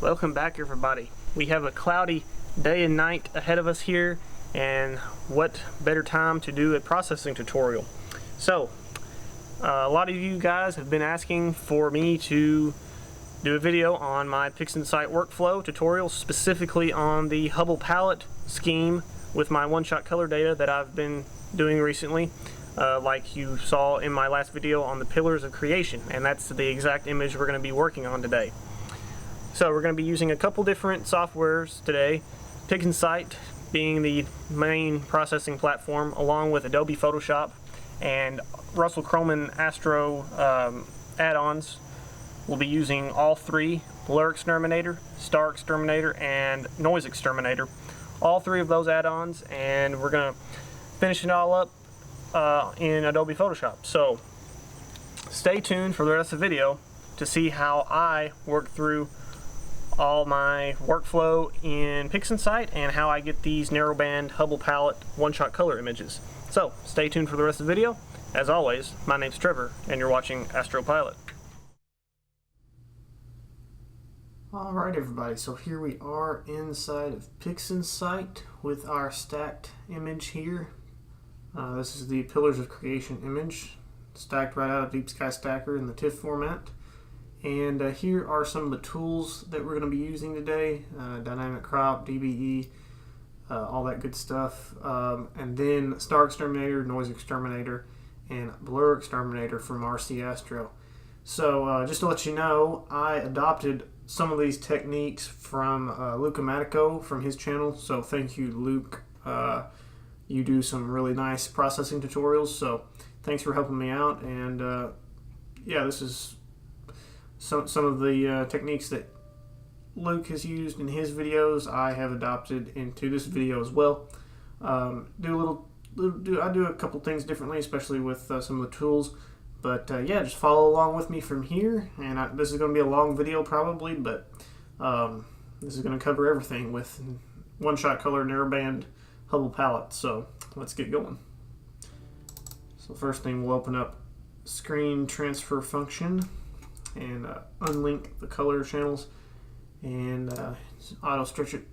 Welcome back, everybody. We have a cloudy day and night ahead of us here, and what better time to do a processing tutorial. So a lot of you guys have been asking for me to do a video on my PIXINSIGHT workflow tutorial, specifically on the Hubble palette scheme with my one-shot color data that I've been doing recently, like you saw in my last video on the pillars of creation, and that's the exact image we're going to be working on today. So we're going to be using a couple different softwares today, PIXINSIGHT being the main processing platform, along with Adobe Photoshop and Russell Croman Astro add-ons. We'll be using all three: Blur Exterminator, Star Exterminator, and Noise Exterminator. All three of those add-ons, and we're going to finish it all up in Adobe Photoshop. So stay tuned for the rest of the video to see how I work through all my workflow in PIXINSIGHT and how I get these narrowband Hubble palette one-shot color images. So stay tuned for the rest of the video. As always, my name's Trevor, and you're watching Astro Pilot. Alright everybody, so here we are inside of PIXINSIGHT with our stacked image here. This is the Pillars of Creation image, stacked right out of Deep Sky Stacker in the TIFF format. And here are some of the tools that we're going to be using today: dynamic crop, DBE, all that good stuff. And then Star Exterminator, Noise Exterminator, and Blur Exterminator from RC Astro. So just to let you know, I adopted some of these techniques from Luke Amatico from his channel. So thank you, Luke. You do some really nice processing tutorials, so thanks for helping me out. And yeah, this is some of the techniques that Luke has used in his videos. I have adopted into this video as well. I do a couple things differently, especially with some of the tools. But yeah, just follow along with me from here. And this is going to be a long video probably, but this is going to cover everything with one-shot color narrowband Hubble palette. So let's get going. So first thing, we'll open up screen transfer function and unlink the color channels and auto stretch it.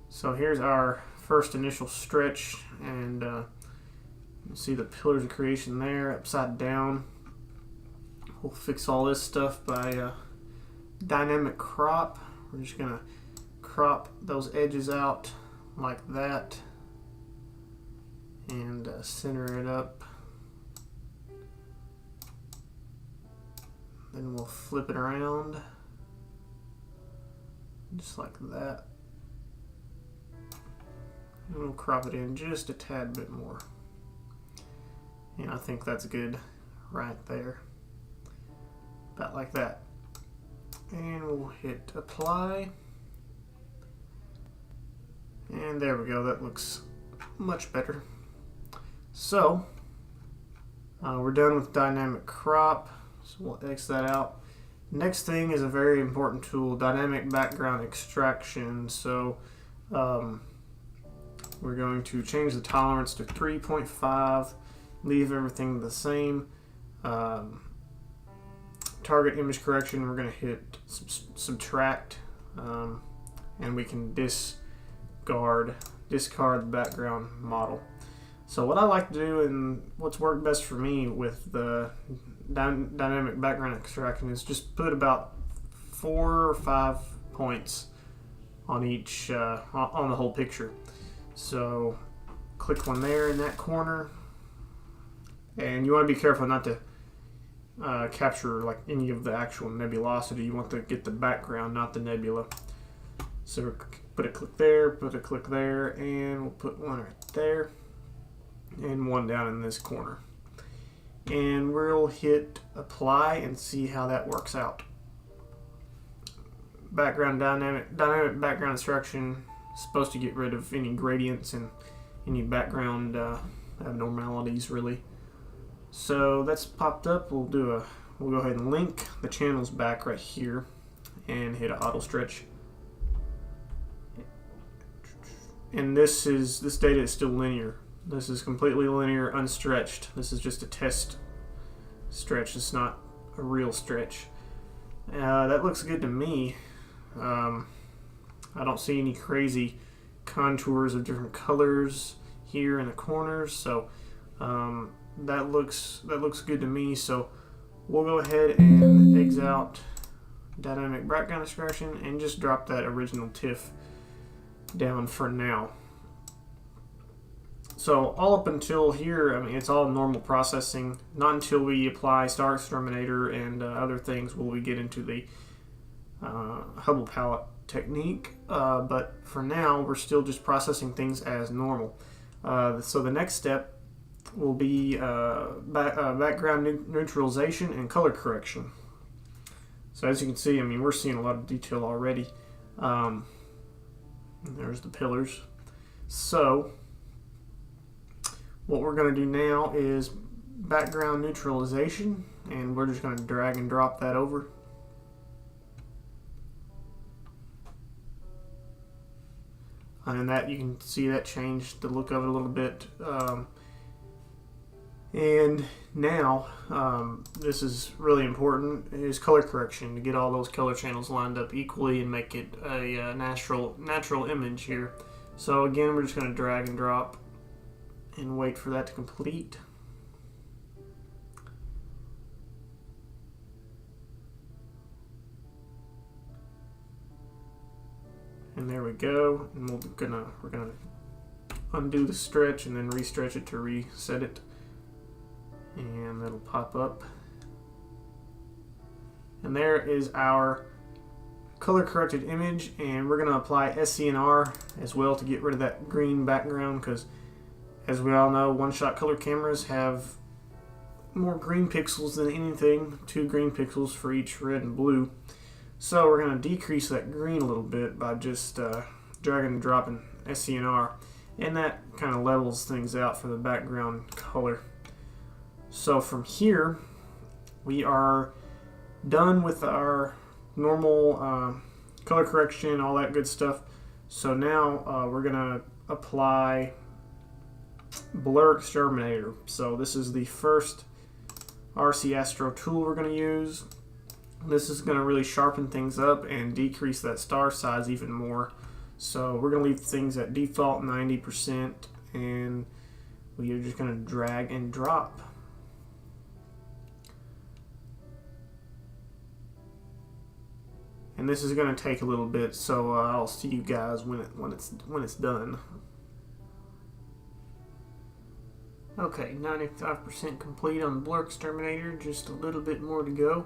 So here's our first initial stretch, and you see the pillars of creation there upside down. We'll fix all this stuff by dynamic crop. We're just gonna crop those edges out like that and center it up. Then we'll flip it around just like that, and we'll crop it in just a tad bit more. And I think that's good right there, about like that. And we'll hit apply, and there we go. That looks much better. So we're done with dynamic crop, so we'll X that out. Next thing is a very important tool, dynamic background extraction. So we're going to change the tolerance to 3.5, leave everything the same. Target image correction, we're going to hit subtract, and we can discard the background model. So what I like to do, and what's worked best for me with the dynamic background extraction, is just put about 4 or 5 points on each on the whole picture. So click one there in that corner, and you want to be careful not to capture like any of the actual nebulosity. You want to get the background, not the nebula. So put a click there, put a click there, and we'll put one right there and one down in this corner. And we'll hit apply and see how that works out. Dynamic background extraction is supposed to get rid of any gradients and any background abnormalities, really. So that's popped up. We'll go ahead and link the channels back right here and hit auto stretch. And this data is still linear. This is completely linear, unstretched. This is just a test stretch. It's not a real stretch. That looks good to me. I don't see any crazy contours of different colors here in the corners, so that looks good to me. So we'll go ahead and exit out dynamic background extraction and just drop that original TIFF down for now. So all up until here, I mean, it's all normal processing. Not until we apply Star Exterminator and other things will we get into the Hubble palette technique. But for now, we're still just processing things as normal. So the next step will be background neutralization and color correction. So as you can see, I mean, we're seeing a lot of detail already. There's the pillars. So what we're going to do now is background neutralization, and we're just going to drag and drop that over. And that, you can see that changed the look of it a little bit. And now, this is really important, is color correction, to get all those color channels lined up equally and make it a natural image here. So again, we're just going to drag and drop and wait for that to complete. And there we go. And we're gonna undo the stretch and then re-stretch it to reset it, and that'll pop up. And there is our color corrected image, and we're gonna apply SCNR as well to get rid of that green background, because as we all know, one-shot color cameras have more green pixels than anything, 2 green pixels for each red and blue. So we're going to decrease that green a little bit by just dragging and dropping SCNR, and that kind of levels things out for the background color. So from here, we are done with our normal color correction, all that good stuff. So now we're going to apply Blur Exterminator. So this is the first RC Astro tool we're going to use. This is going to really sharpen things up and decrease that star size even more. So we're going to leave things at default 90%, and we are just going to drag and drop. And this is going to take a little bit, so I'll see you guys when it's done. Okay, 95% complete on the Blur Exterminator, just a little bit more to go.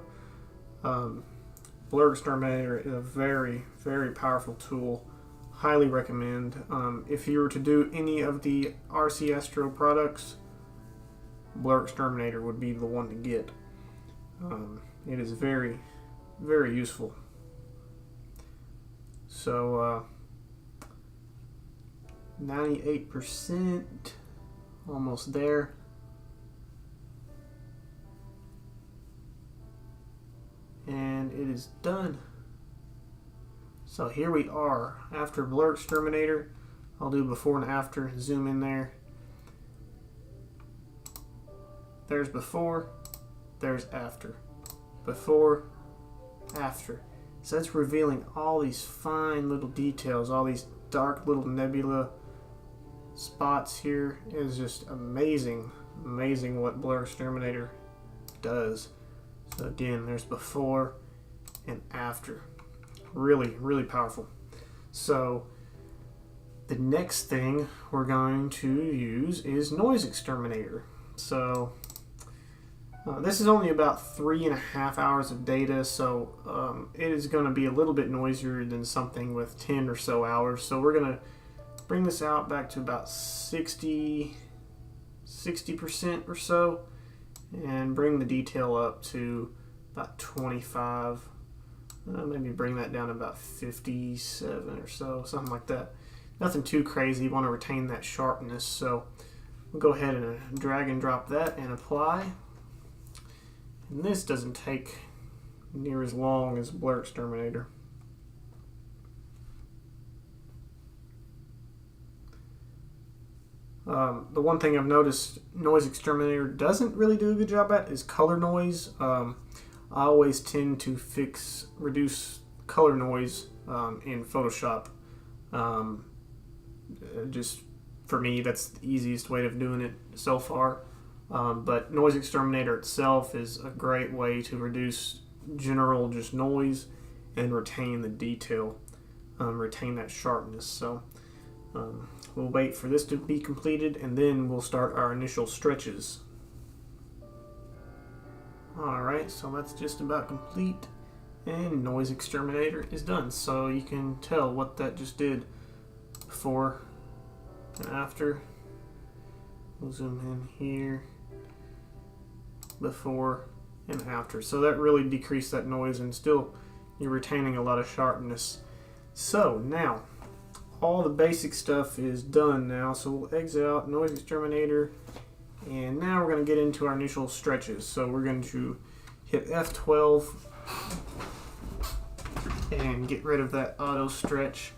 Blur Exterminator is a very, very powerful tool. Highly recommend. If you were to do any of the RC Astro products, Blur Exterminator would be the one to get. It is very, very useful. So 98%, almost there. And it is done. So here we are after Blur Exterminator. I'll do before and after, zoom in there. There's before, there's after. Before, after. So it's revealing all these fine little details, all these dark little nebula spots here. It is just amazing, amazing what Blur Exterminator does. So again, there's before and after. Really, really powerful. So the next thing we're going to use is Noise Exterminator. So this is only about 3.5 hours of data, so it is going to be a little bit noisier than something with 10 or so hours. So we're going to bring this out back to about 60% or so, and bring the detail up to about 25. Maybe bring that down to about 57 or so, something like that. Nothing too crazy. You want to retain that sharpness, so we'll go ahead and drag and drop that and apply. And this doesn't take near as long as Blur Exterminator. The one thing I've noticed Noise Exterminator doesn't really do a good job at is color noise. I always tend to reduce color noise in Photoshop. Just for me, that's the easiest way of doing it so far. But Noise Exterminator itself is a great way to reduce general just noise and retain the detail, retain that sharpness. So we'll wait for this to be completed, and then we'll start our initial stretches. Alright, so that's just about complete, and Noise Exterminator is done. So you can tell what that just did before and after. We'll zoom in here, before and after. So that really decreased that noise, and still you're retaining a lot of sharpness. So now all the basic stuff is done now, so we'll exit out Noise Exterminator, and now we're going to get into our initial stretches. So we're going to hit F12 and get rid of that auto stretch,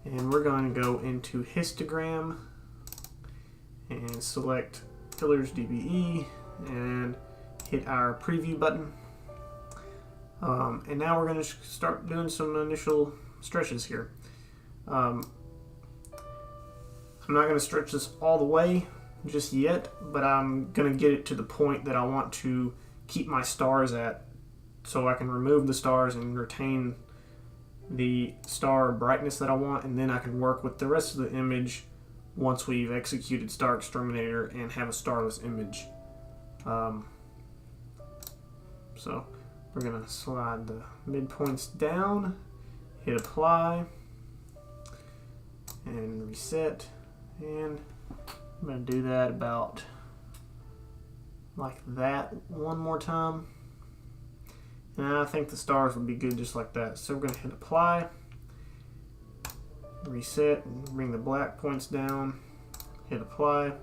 and we're going to go into histogram and select Pillars DBE and hit our preview button. And now we're going to start doing some initial stretches here. I'm not going to stretch this all the way just yet, but I'm going to get it to the point that I want to keep my stars at, so I can remove the stars and retain the star brightness that I want, and then I can work with the rest of the image once we've executed Star Exterminator and have a starless image. So we're going to slide the midpoints down, hit apply, and reset, and I'm going to do that about like that one more time, and I think the stars would be good just like that. So we're going to hit apply, reset, and bring the black points down, hit apply,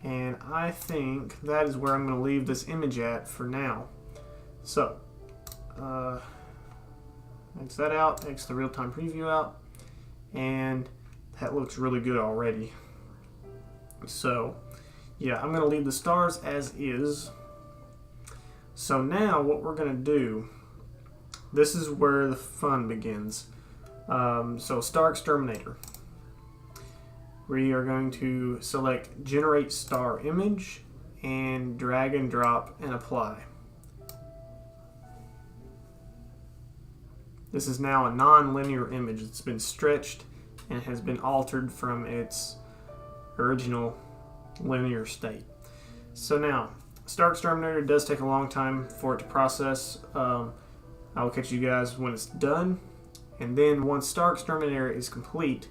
and I think that is where I'm going to leave this image at for now. So X that out, X the real-time preview out, and that looks really good already. So yeah, I'm going to leave the stars as is. So now what we're going to do, this is where the fun begins. So Star Exterminator, we are going to select Generate Star Image and drag and drop and apply. This is now a non-linear image. It's been stretched and has been altered from its original linear state. So now, Star Exterminator does take a long time for it to process. I'll catch you guys when it's done. And then once Star Exterminator is complete,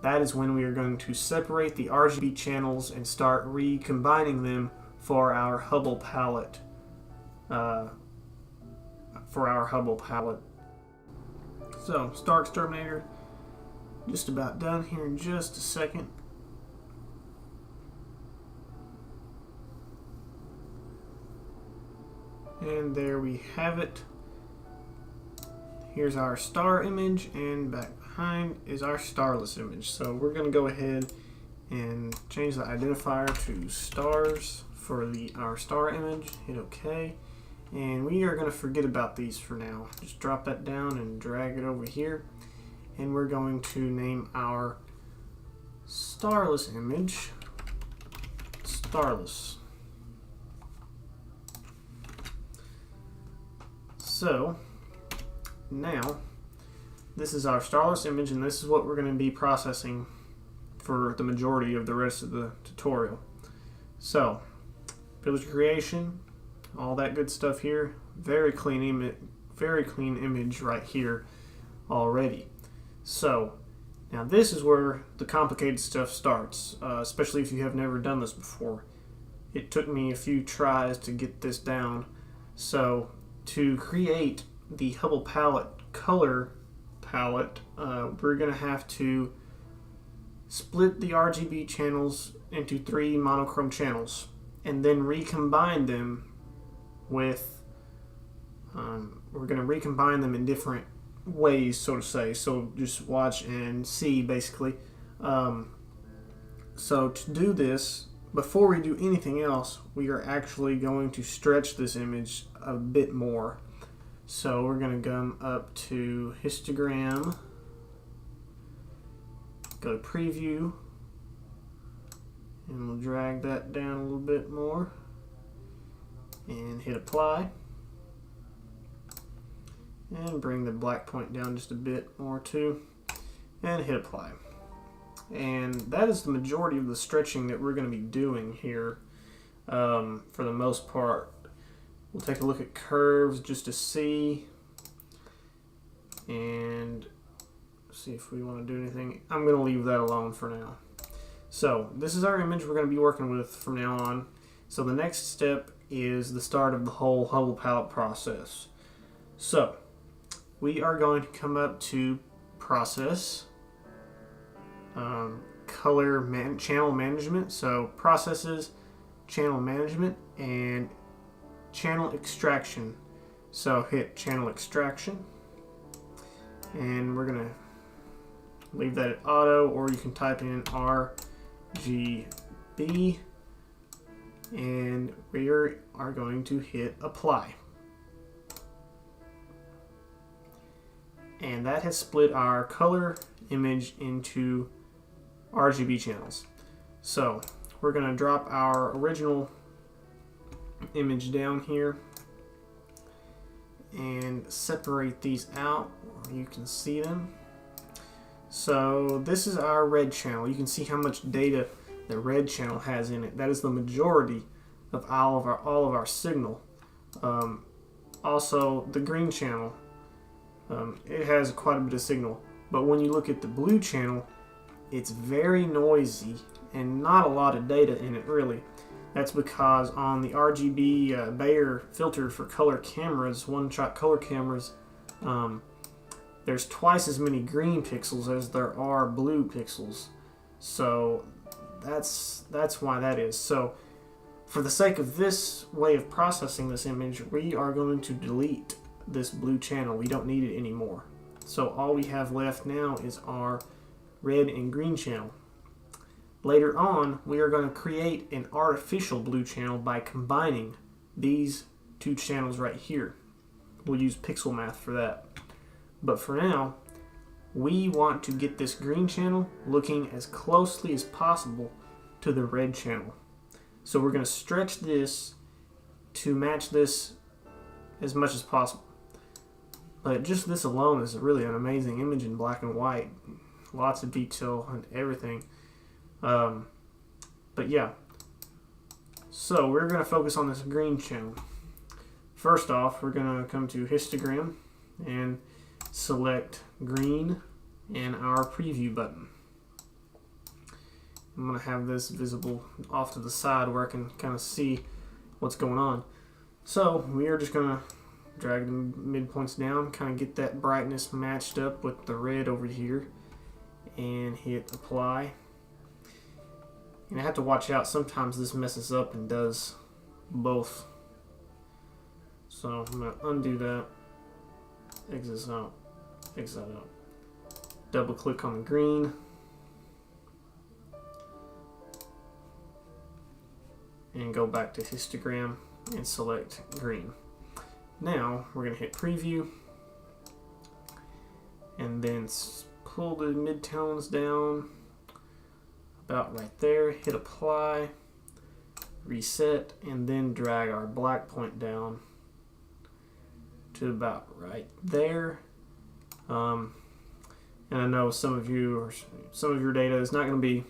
that is when we are going to separate the RGB channels and start recombining them for our Hubble palette. So, Star Exterminator, just about done here in just a second. And there we have it. Here's our star image, and back behind is our starless image. So we're going to go ahead and change the identifier to stars for our star image. Hit OK. And we are going to forget about these for now. Just drop that down and drag it over here. And we're going to name our starless image Starless. So now this is our starless image, and this is what we're going to be processing for the majority of the rest of the tutorial. So village creation, all that good stuff here. Very clean image right here already. So now this is where the complicated stuff starts, especially if you have never done this before. It took me a few tries to get this down. So to create the Hubble palette color palette, we're going to have to split the RGB channels into 3 monochrome channels and then recombine them with, we're going to recombine them in different ways, so to say. So just watch and see, basically. So to do this, before we do anything else, we are actually going to stretch this image a bit more. So we're going to come up to histogram, go to preview, and we'll drag that down a little bit more and hit apply, and bring the black point down just a bit more too, and hit apply. And that is the majority of the stretching that we're going to be doing here for the most part. We'll take a look at curves just to see and see if we want to do anything. I'm going to leave that alone for now. So this is our image we're going to be working with from now on. So the next step is the start of the whole Hubble palette process. So we are going to come up to process, channel management. So processes, channel management, and channel extraction. So hit channel extraction, and we're gonna leave that at auto, or you can type in RGB, and we are going to hit apply. And that has split our color image into RGB channels. So we're going to drop our original image down here and separate these out where you can see them. So this is our red channel. You can see how much data the red channel has in it. That is the majority of all of our signal. Also the green channel, it has quite a bit of signal, but when you look at the blue channel, it's very noisy and not a lot of data in it really. That's because on the RGB Bayer filter for color cameras, one-shot color cameras, there's twice as many green pixels as there are blue pixels. So that's why that is. So for the sake of this way of processing this image, we are going to delete this blue channel. We don't need it anymore. So all we have left now is our red and green channel. Later on, we are going to create an artificial blue channel by combining these two channels right here. We'll use pixel math for that. But for now, we want to get this green channel looking as closely as possible to the red channel. So we're going to stretch this to match this as much as possible. But just this alone is really an amazing image in black and white. Lots of detail and everything. But yeah, so we're going to focus on this green channel. First off, we're going to come to histogram and select green and our preview button. I'm going to have this visible off to the side where I can kind of see what's going on. So we are just going to drag the midpoints down, kind of get that brightness matched up with the red over here, and hit apply. And I have to watch out, sometimes this messes up and does both. So I'm going to undo that, exit out, exit out. Double click on the green. And go back to histogram and select green. Now we're going to hit preview and then pull the midtones down about right there, hit apply, reset, and then drag our black point down to about right there. And I know some of your data is not going to be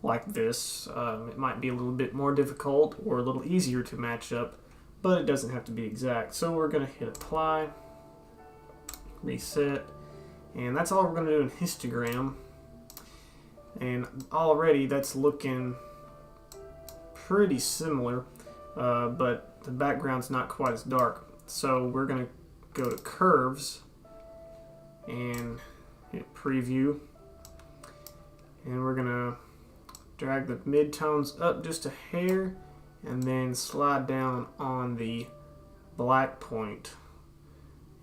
like this. It might be a little bit more difficult or a little easier to match up, but it doesn't have to be exact. So we're going to hit apply, reset, and that's all we're going to do in histogram. And already that's looking pretty similar, but the background's not quite as dark. So we're going to go to curves and hit preview, and we're going to drag the midtones up just a hair and then slide down on the black point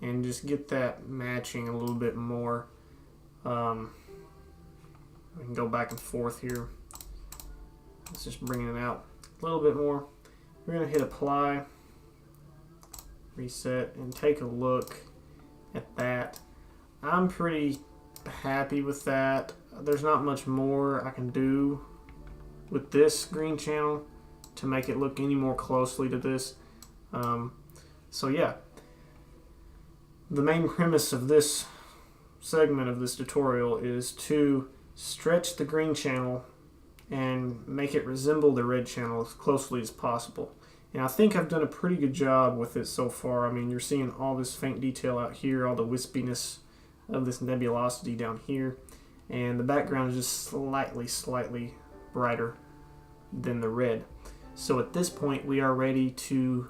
and just get that matching a little bit more. We can go back and forth here. Let's just bring it out a little bit more. We're going to hit apply, reset, and take a look at that. I'm pretty happy with that. There's not much more I can do with this green channel to make it look any more closely to this. So yeah, the main premise of this segment of this tutorial is to stretch the green channel and make it resemble the red channel as closely as possible. And I think I've done a pretty good job with it so far. I mean, you're seeing all this faint detail out here, all the wispiness of this nebulosity down here, and the background is just slightly brighter than the red. So at this point we are ready to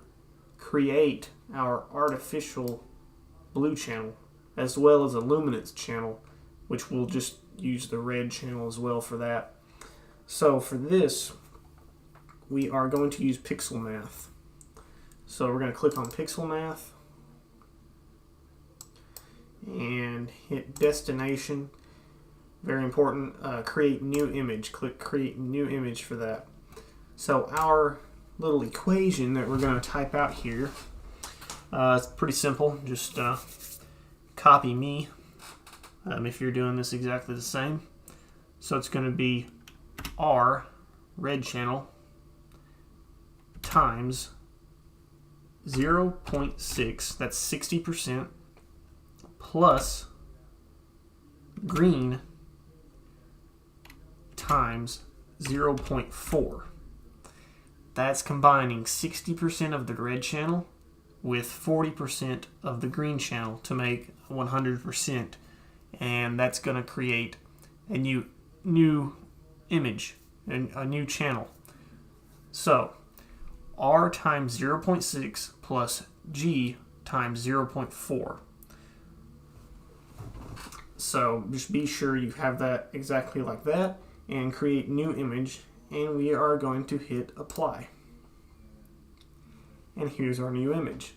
create our artificial blue channel as well as a luminance channel, which we'll just use the red channel as well for that. So for this we are going to use pixel math. So we're going to click on pixel math and hit destination. Very important. Create new image. Click create new image for that. So our little equation that we're going to type out here, it's pretty simple. Just copy me if you're doing this exactly the same. So it's going to be R red channel times 0.6, that's 60%, plus green times 0.4. That's combining 60% of the red channel with 40% of the green channel to make 100%, and that's going to create a new image and a new channel. So R times 0.6 plus G times 0.4. So just be sure you have that exactly like that and create new image, and we are going to hit apply. And here's our new image.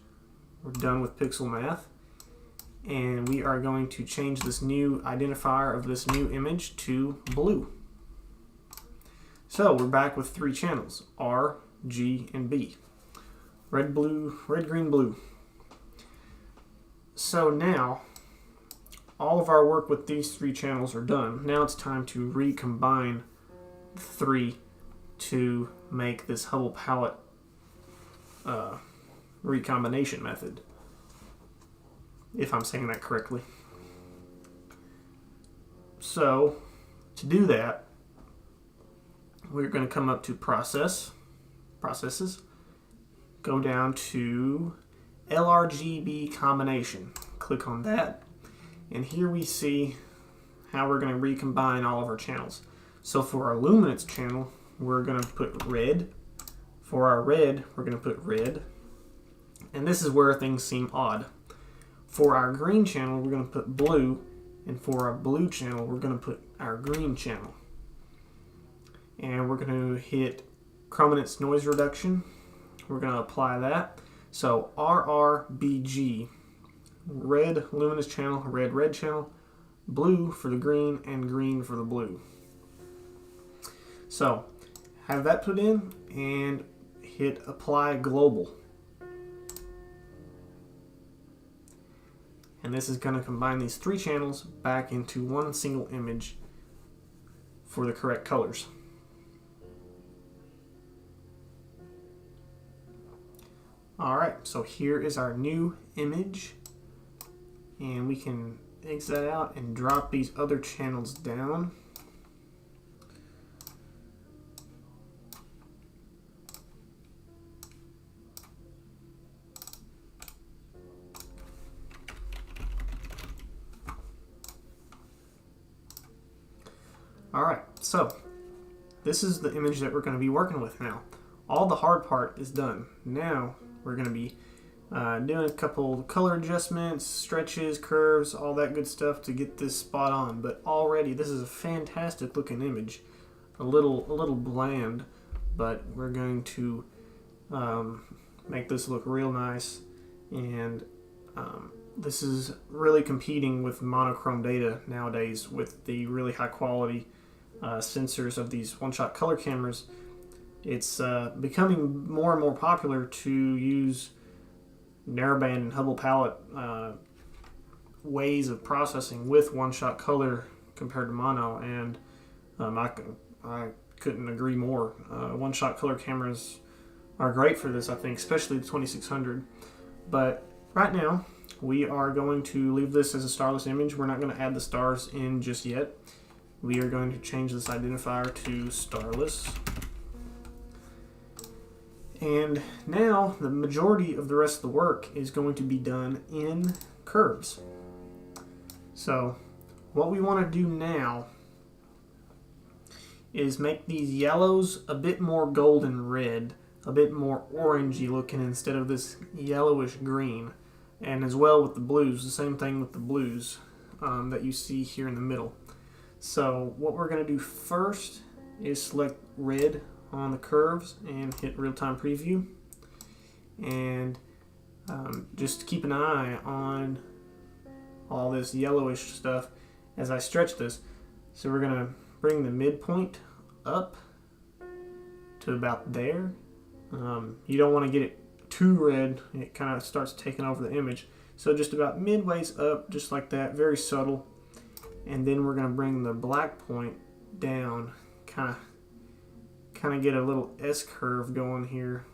We're done with pixel math, and we are going to change this new identifier of this new image to blue. So we're back with three channels, R, G, and B. Red, blue, red, green, blue. So now all of our work with these three channels are done. Now it's time to recombine the three to make this Hubble palette recombination method, if I'm saying that correctly. So to do that, we're going to come up to processes, go down to LRGB combination, click on that, and here we see how we're going to recombine all of our channels. So for our luminance channel, we're going to put red. For our red, we're going to put red. And this is where things seem odd. For our green channel, we're going to put blue. And for our blue channel, we're going to put our green channel. And we're going to hit chrominance noise reduction. We're going to apply that. So RRBG, red luminous channel, red red channel, blue for the green, and green for the blue. So have that put in and hit apply global. And this is going to combine these three channels back into one single image for the correct colors. Alright, so here is our new image, and we can exit that out and drop these other channels down. Alright, so this is the image that we're going to be working with now. All the hard part is done. Now we're going to be doing a couple color adjustments, stretches, curves, all that good stuff to get this spot on. But already this is a fantastic looking image. A little bland, but we're going to make this look real nice. And this is really competing with monochrome data nowadays with the really high quality sensors of these one-shot color cameras. It's becoming more and more popular to use narrowband and Hubble palette ways of processing with one-shot color compared to mono, and I couldn't agree more. One-shot color cameras are great for this, I think, especially the 2600. But right now, we are going to leave this as a starless image. We're not going to add the stars in just yet. We are going to change this identifier to starless. And now the majority of the rest of the work is going to be done in curves. So what we want to do now is make these yellows a bit more golden red, a bit more orangey looking instead of this yellowish green. And as well with the blues, the same thing with the blues that you see here in the middle. So what we're going to do first is select red on the curves and hit real-time preview, and just keep an eye on all this yellowish stuff as I stretch this. So we're going to bring the midpoint up to about there. You don't want to get it too red, it kind of starts taking over the image. So just about midways up, just like that, very subtle. And then we're going to bring the black point down, kind of get a little S curve going here,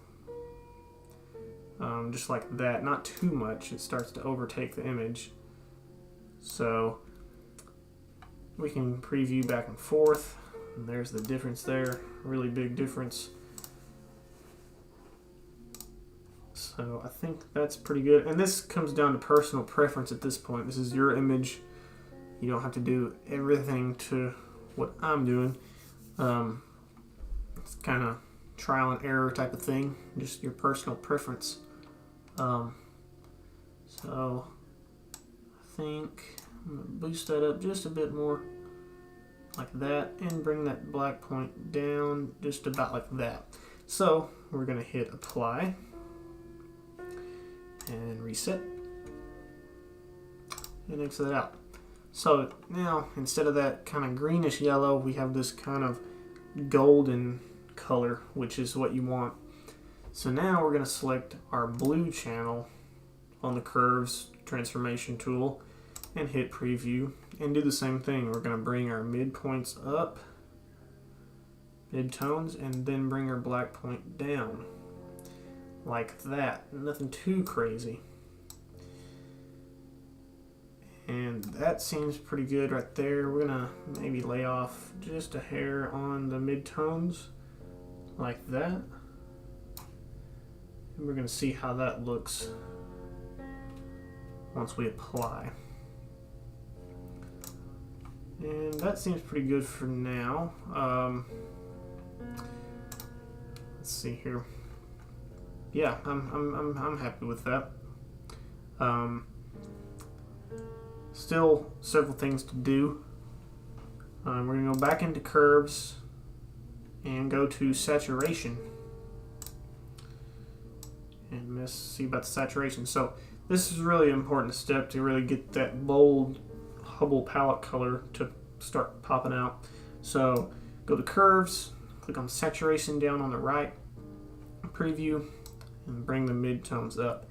just like that. Not too much, it starts to overtake the image. So we can preview back and forth, and there's the difference there, really big difference. So I think that's pretty good, and this comes down to personal preference at this point. This is your image. You don't have to do everything to what I'm doing. It's kind of trial and error type of thing, just your personal preference. So I think I'm going to boost that up just a bit more, like that, and bring that black point down just about like that. So we're going to hit apply and reset and exit that out. So now, instead of that kind of greenish yellow, we have this kind of golden color, which is what you want. So now we're going to select our blue channel on the curves transformation tool and hit preview and do the same thing. We're going to bring our midpoints up, midtones, and then bring our black point down like that. Nothing too crazy. And that seems pretty good right there. We're gonna maybe lay off just a hair on the midtones like that. And we're gonna see how that looks once we apply. And that seems pretty good for now. Let's see here. Yeah, I'm happy with that. Still several things to do. We're going to go back into curves and go to saturation and see about the saturation. So this is really an important step to really get that bold Hubble palette color to start popping out. So go to curves, click on saturation down on the right, preview, and bring the midtones up.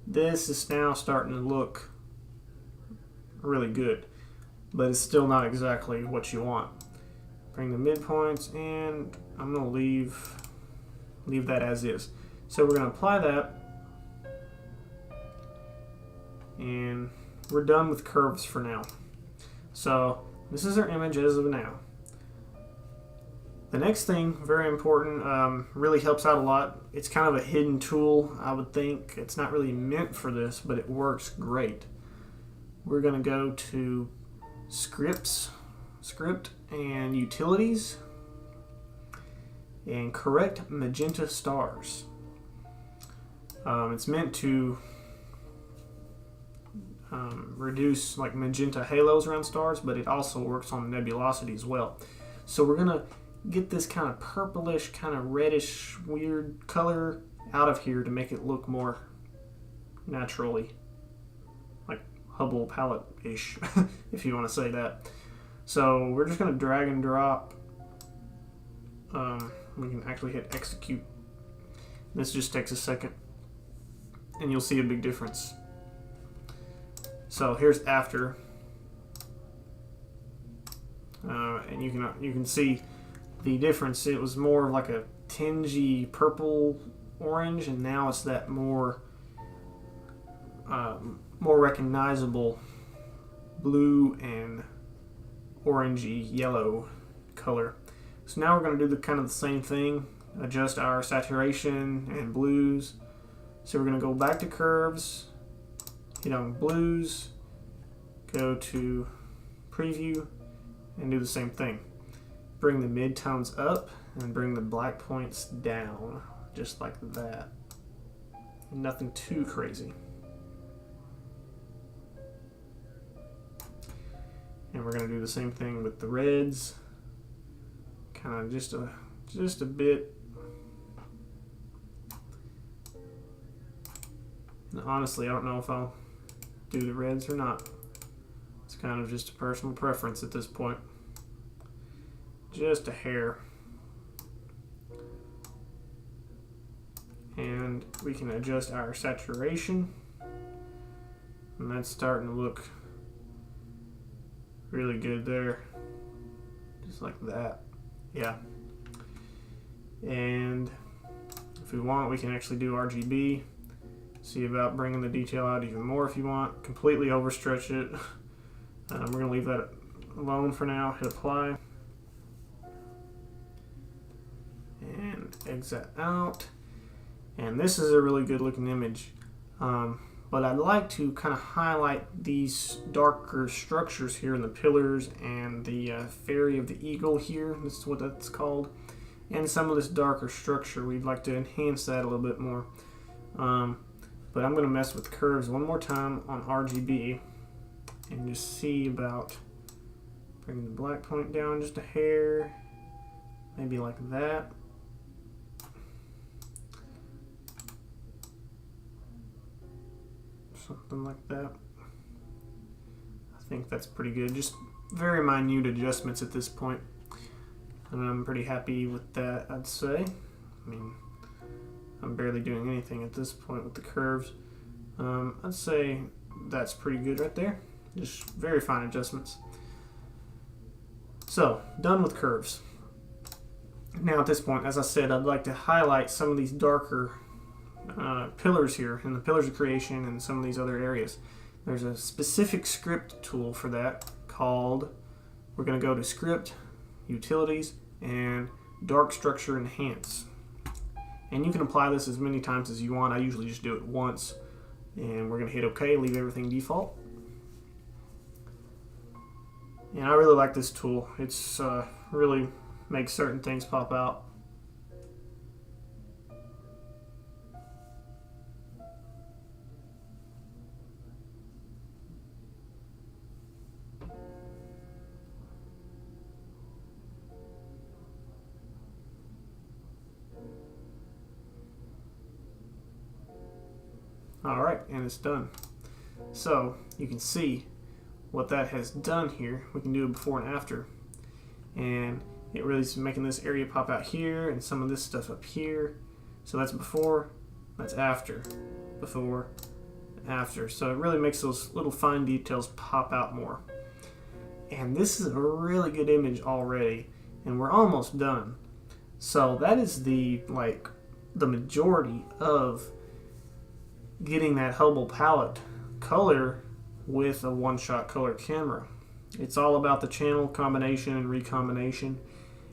This is now starting to look really good, but it's still not exactly what you want. Bring the midpoints, and I'm going to leave that as is. So we're going to apply that, and we're done with curves for now. So this is our image as of now. The next thing, very important, really helps out a lot. It's kind of a hidden tool, I would think. It's not really meant for this, but it works great. We're going to go to script and utilities and correct magenta stars. It's meant to reduce like magenta halos around stars, but it also works on nebulosity as well. So we're going to get this kind of purplish, kind of reddish, weird color out of here to make it look more naturally Hubble palette-ish, if you want to say that. So we're just going to drag and drop We can actually hit execute. This just takes a second, and you'll see a big difference. So here's after, and you can see the difference. It was more like a tingy purple orange, and now it's that more recognizable blue and orangey yellow color. So now we're going to do kind of the same thing, adjust our saturation and blues. So we're going to go back to curves, hit on blues, go to preview, and do the same thing. Bring the midtones up and bring the black points down, just like that. Nothing too crazy. And we're going to do the same thing with the reds. Kind of just a bit. And honestly, I don't know if I'll do the reds or not. It's kind of just a personal preference at this point. Just a hair. And we can adjust our saturation. And that's starting to look really good there. Just like that. Yeah. And if we want, we can actually do RGB. See about bringing the detail out even more if you want. Completely overstretch it. We're going to leave that alone for now. Hit apply. And exit out. And this is a really good looking image. But I'd like to kind of highlight these darker structures here in the pillars and the fairy of the eagle here. This is what that's called. And some of this darker structure, we'd like to enhance that a little bit more. But I'm going to mess with curves one more time on RGB and just see about bringing the black point down just a hair, maybe like that. Something like that. I think that's pretty good. Just very minute adjustments at this point. And I'm pretty happy with that, I'd say. I mean, I'm barely doing anything at this point with the curves. I'd say that's pretty good right there. Just very fine adjustments. So, done with curves. Now at this point, as I said, I'd like to highlight some of these darker pillars here in the pillars of creation and some of these other areas. There's a specific script tool for that called, we're going to go to script, utilities, and dark structure enhance. And you can apply this as many times as you want. I usually just do it once. And we're going to hit OK, leave everything default. And I really like this tool. It's really makes certain things pop out. Alright, and it's done. So you can see what that has done here. We can do it before and after. And it really is making this area pop out here and some of this stuff up here. So that's before, that's after. Before, after. So it really makes those little fine details pop out more. And this is a really good image already. And we're almost done. So that is the majority of getting that Hubble palette color with a one-shot color camera. It's all about the channel combination and recombination,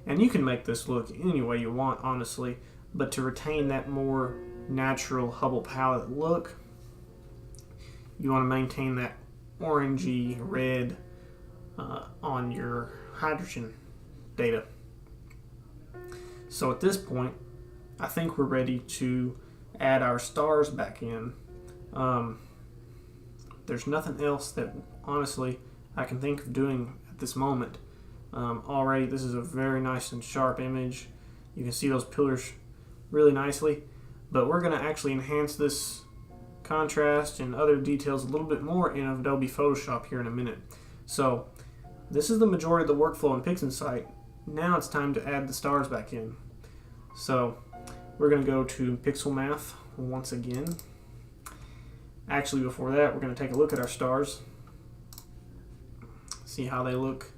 and you can make this look any way you want, honestly, but to retain that more natural Hubble palette look, you want to maintain that orangey red on your hydrogen data. So at this point, I think we're ready to add our stars back in. There's nothing else that honestly I can think of doing at this moment. Already this is a very nice and sharp image. You can see those pillars really nicely, but we're going to actually enhance this contrast and other details a little bit more in Adobe Photoshop here in a minute. So this is the majority of the workflow in PIXINSIGHT. Now it's time to add the stars back in. So we're going to go to Pixel Math once again. Actually, before that, we're going to take a look at our stars, see how they look.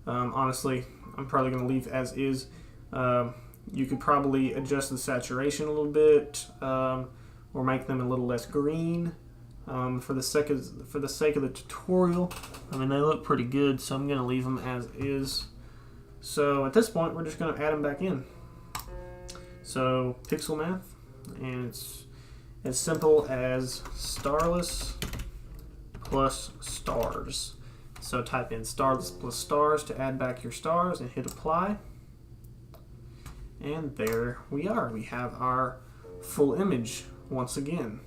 Honestly, I'm probably going to leave as is. You could probably adjust the saturation a little bit, or make them a little less green. For the sake of the tutorial, I mean, they look pretty good, so I'm going to leave them as is. So at this point, we're just going to add them back in. So Pixel Math, and it's as simple as starless plus stars. So type in starless plus stars to add back your stars and hit apply. And there we are. We have our full image once again.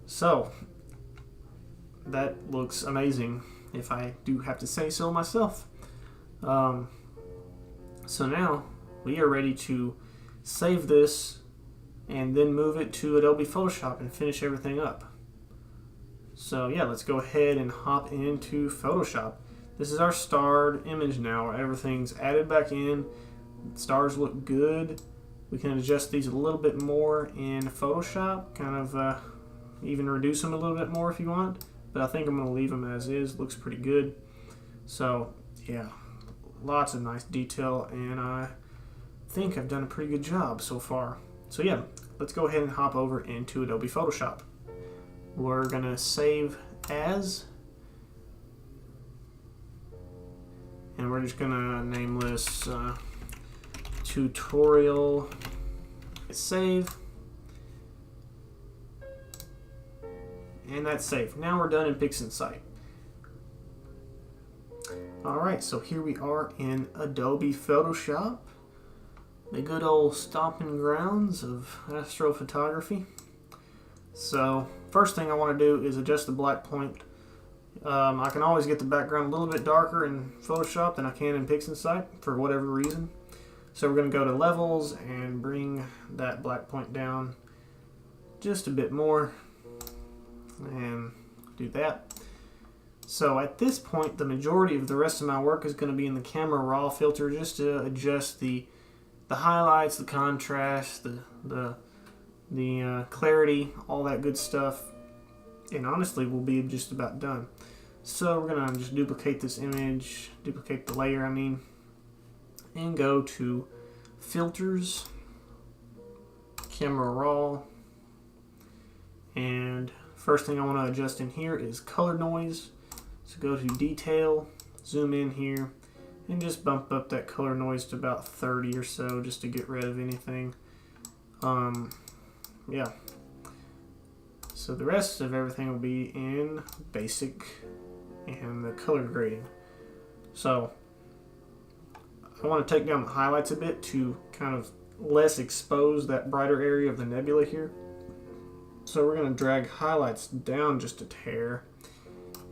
So that looks amazing, if I do have to say so myself. So now we are ready to save this and then move it to Adobe Photoshop and finish everything up. So yeah, let's go ahead and hop into Photoshop. This is our starred image now. Everything's added back in. Stars look good. We can adjust these a little bit more in Photoshop, kind of even reduce them a little bit more if you want, but I think I'm going to leave them as is. Looks pretty good. So yeah, lots of nice detail, and I think I've done a pretty good job so far. So yeah, let's go ahead and hop over into Adobe Photoshop. We're going to save as, and we're just going to name this tutorial. Save, and that's saved. Now we're done in PIXINSIGHT. Alright, so here we are in Adobe Photoshop, the good old stomping grounds of astrophotography. So first thing I want to do is adjust the black point. I can always get the background a little bit darker in Photoshop than I can in PIXINSIGHT for whatever reason. So we're going to go to levels and bring that black point down just a bit more and do that. So at this point, the majority of the rest of my work is going to be in the camera raw filter, just to adjust the highlights, the contrast, the clarity, all that good stuff. And honestly, we'll be just about done. So we're going to just duplicate this image, duplicate the layer, I mean, and go to filters, camera raw, and first thing I want to adjust in here is color noise. So go to detail, zoom in here, and just bump up that color noise to about 30 or so, just to get rid of anything. Yeah, so the rest of everything will be in basic and the color grading. So I want to take down the highlights a bit to kind of less expose that brighter area of the nebula here. So we're going to drag highlights down just a hair,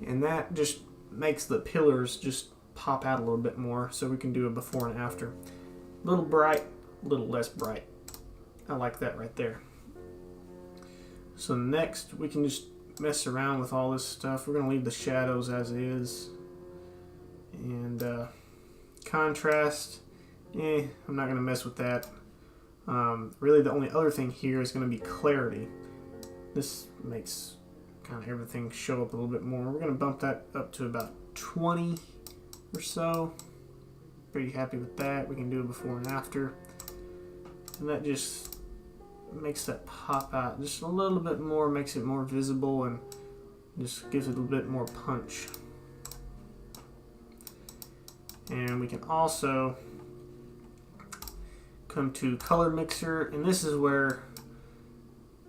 and that just makes the pillars just pop out a little bit more, so we can do a before and after. A little bright, a little less bright. I like that right there. So next we can just mess around with all this stuff. We're going to leave the shadows as is, and contrast, I'm not going to mess with that. Really the only other thing here is going to be clarity. This makes kind of everything show up a little bit more. We're going to bump that up to about 20 or so. Pretty happy with that. We can do a before and after, and that just makes that pop out just a little bit more, makes it more visible, and just gives it a little bit more punch. And we can also come to color mixer, and this is where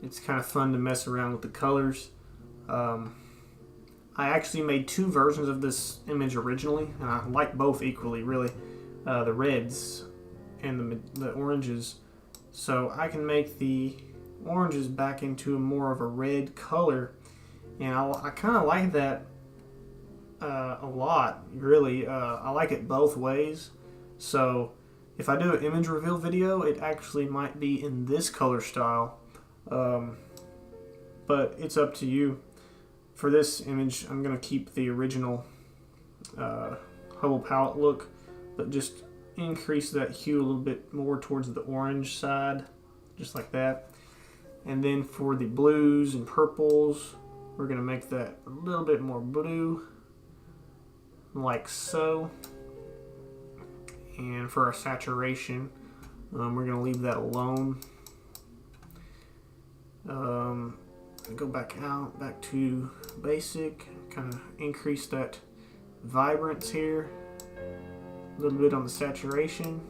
it's kind of fun to mess around with the colors. I actually made two versions of this image originally, and I like both equally, really, the reds and the oranges. So I can make the oranges back into more of a red color, and I kind of like that a lot, really. I like it both ways. So if I do an image reveal video, it actually might be in this color style, but it's up to you. For this image, I'm going to keep the original Hubble palette look, but just increase that hue a little bit more towards the orange side, just like that. And then for the blues and purples, we're going to make that a little bit more blue, like so. And for our saturation, we're going to leave that alone. Go back to basic, kind of increase that vibrance here, a little bit on the saturation,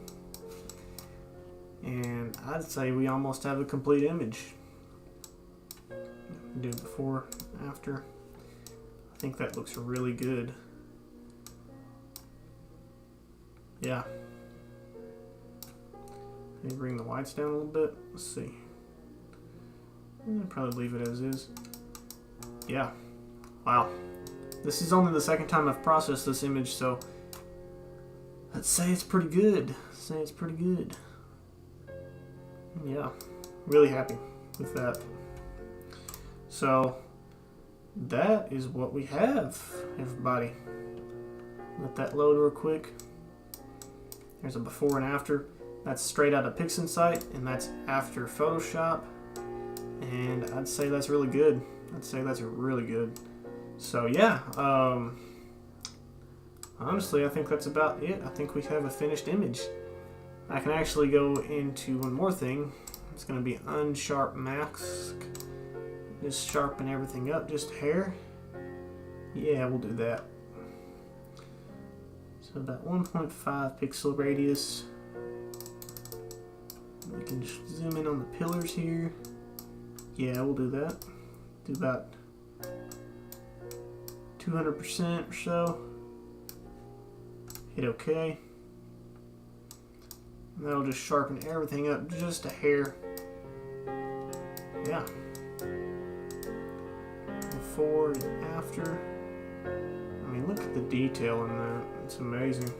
and I'd say we almost have a complete image. Do before, after. I think that looks really good. Yeah. Maybe bring the whites down a little bit. Let's see. I'll probably leave it as is. Yeah. Wow. This is only the second time I've processed this image, so let's say it's pretty good. Yeah. Really happy with that. So that is what we have, everybody. Let that load real quick. There's a before and after. That's straight out of PIXINSIGHT, and that's after Photoshop. And I'd say that's really good. So yeah, honestly, I think that's about it. I think we have a finished image. I can actually go into one more thing. It's going to be unsharp mask. Just sharpen everything up, just hair. Yeah, we'll do that. So about 1.5 pixel radius. We can just zoom in on the pillars here. Yeah, we'll do that. Do about 200% or so. Hit OK. And that'll just sharpen everything up just a hair. Yeah. Before and after. I mean, look at the detail in that. It's amazing.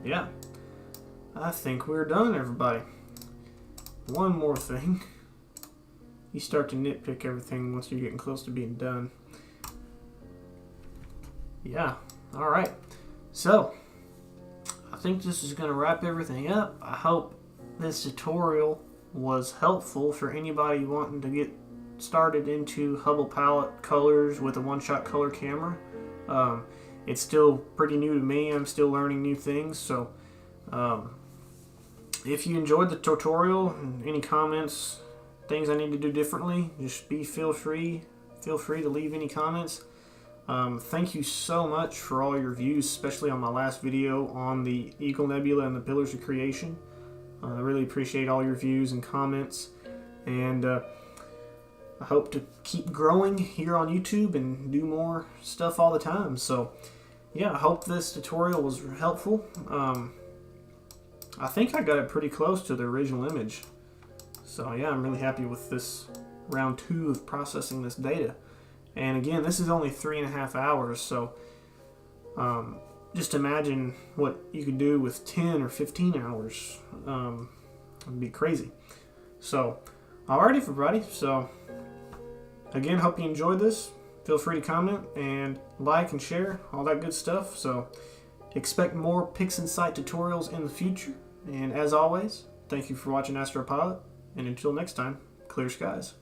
Yeah. I think we're done, everybody. One more thing. You start to nitpick everything once you're getting close to being done. Yeah. Alright. So, I think this is going to wrap everything up. I hope this tutorial was helpful for anybody wanting to get started into Hubble palette colors with a one-shot color camera. It's still pretty new to me. I'm still learning new things. So, if you enjoyed the tutorial and any comments, things I need to do differently, just feel free to leave any comments. Thank you so much for all your views, especially on my last video on the Eagle Nebula and the Pillars of Creation. I really appreciate all your views and comments, and I hope to keep growing here on YouTube and do more stuff all the time. So yeah, I hope this tutorial was helpful. I think I got it pretty close to the original image. So yeah, I'm really happy with this round 2 of processing this data. And again, this is only 3.5 hours, so just imagine what you could do with 10 or 15 hours. It'd be crazy. So, alright everybody, so again, hope you enjoyed this. Feel free to comment and like and share, all that good stuff. So, expect more PIXINSIGHT tutorials in the future. And as always, thank you for watching Astropilot, and until next time, clear skies.